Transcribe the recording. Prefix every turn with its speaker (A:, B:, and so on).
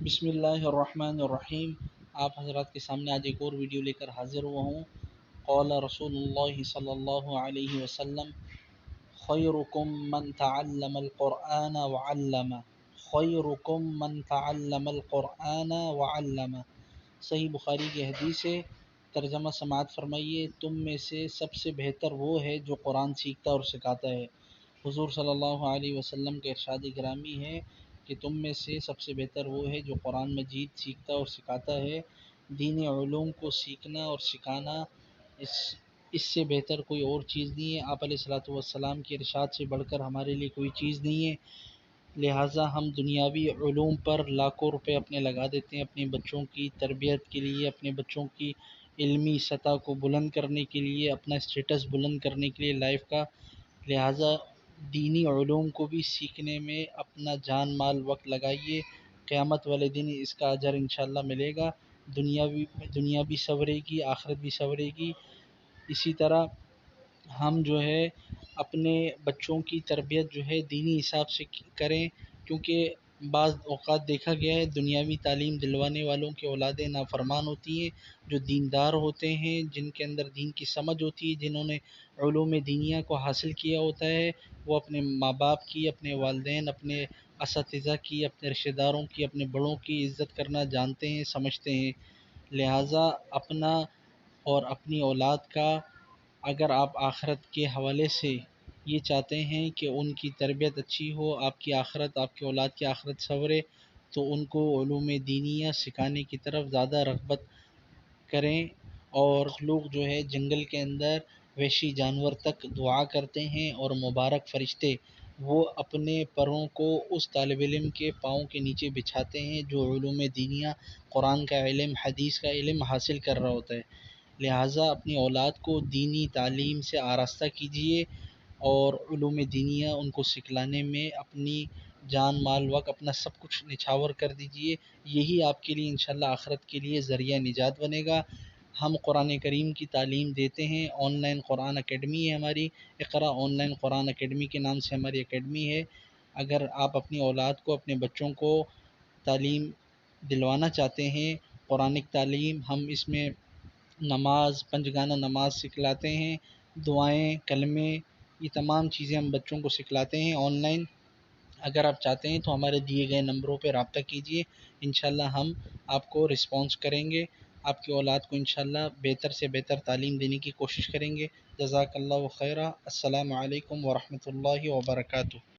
A: بسم اللہ الرحمن الرحیم۔ آپ حضرات کے سامنے آج ایک اور ویڈیو لے کر حاضر ہوا ہوں۔ قال رسول اللہ صلی اللہ علیہ وسلم خیرکم من تعلم القرآن وعلم، خیرکم من تعلم القرآن وعلم۔ صحیح بخاری کی حدیث ہے۔ ترجمہ سماعت فرمائیے، تم میں سے سب سے بہتر وہ ہے جو قرآن سیکھتا اور سکھاتا ہے۔ حضور صلی اللہ علیہ وسلم کے ارشاد گرامی ہے کہ تم میں سے سب سے بہتر وہ ہے جو قرآن مجید سیکھتا اور سکھاتا ہے۔ دین علوم کو سیکھنا اور سکھانا اس سے بہتر کوئی اور چیز نہیں ہے۔ آپ علیہ الصلوۃ والسلام کے ارشاد سے بڑھ کر ہمارے لیے کوئی چیز نہیں ہے۔ لہٰذا ہم دنیاوی علوم پر لاکھوں روپے اپنے لگا دیتے ہیں، اپنے بچوں کی تربیت کے لیے، اپنے بچوں کی علمی سطح کو بلند کرنے کے لیے، اپنا اسٹیٹس بلند کرنے کے لیے لائف کا۔ لہٰذا دینی علوم کو بھی سیکھنے میں اپنا جان مال وقت لگائیے۔ قیامت والے دن اس کا اجر انشاءاللہ ملے گا۔ دنیا بھی سنورے گی، آخرت بھی سنورے گی۔ اسی طرح ہم جو ہے اپنے بچوں کی تربیت جو ہے دینی حساب سے کریں، کیونکہ بعض اوقات دیکھا گیا ہے دنیاوی تعلیم دلوانے والوں کی اولادیں نافرمان ہوتی ہیں۔ جو دیندار ہوتے ہیں، جن کے اندر دین کی سمجھ ہوتی ہے، جنہوں نے علوم دینیہ کو حاصل کیا ہوتا ہے، وہ اپنے ماں باپ کی، اپنے والدین، اپنے اساتذہ کی، اپنے رشتہ داروں کی، اپنے بڑوں کی عزت کرنا جانتے ہیں، سمجھتے ہیں۔ لہٰذا اپنا اور اپنی اولاد کا، اگر آپ آخرت کے حوالے سے یہ چاہتے ہیں کہ ان کی تربیت اچھی ہو، آپ کی آخرت، آپ کی اولاد کی آخرت سنورے، تو ان کو علوم دینیہ سکھانے کی طرف زیادہ رغبت کریں۔ اور لوگ جو ہے جنگل کے اندر وحشی جانور تک دعا کرتے ہیں، اور مبارک فرشتے وہ اپنے پروں کو اس طالب علم کے پاؤں کے نیچے بچھاتے ہیں جو علوم دینیہ، قرآن کا علم، حدیث کا علم حاصل کر رہا ہوتا ہے۔ لہٰذا اپنی اولاد کو دینی تعلیم سے آراستہ کیجیے، اور علوم دینیہ ان کو سکھلانے میں اپنی جان مال وقت، اپنا سب کچھ نچھاور کر دیجیے۔ یہی آپ کے لیے انشاءاللہ آخرت کے لیے ذریعہ نجات بنے گا۔ ہم قرآن کریم کی تعلیم دیتے ہیں، آن لائن قرآن اکیڈمی ہے ہماری، اقرا آن لائن قرآن اکیڈمی کے نام سے ہماری اکیڈمی ہے۔ اگر آپ اپنی اولاد کو، اپنے بچوں کو تعلیم دلوانا چاہتے ہیں، قرآنک تعلیم، ہم اس میں نماز، پنجگانہ نماز سکھلاتے ہیں، دعائیں، کلمے، یہ تمام چیزیں ہم بچوں کو سکھلاتے ہیں آن لائن۔ اگر آپ چاہتے ہیں تو ہمارے دیے گئے نمبروں پہ رابطہ کیجیے، انشاءاللہ ہم آپ کو رسپانس کریں گے، آپ کی اولاد کو انشاءاللہ بہتر سے بہتر تعلیم دینے کی کوشش کریں گے۔ جزاک اللہ خیرہ۔ السلام علیکم ورحمۃ اللہ وبرکاتہ۔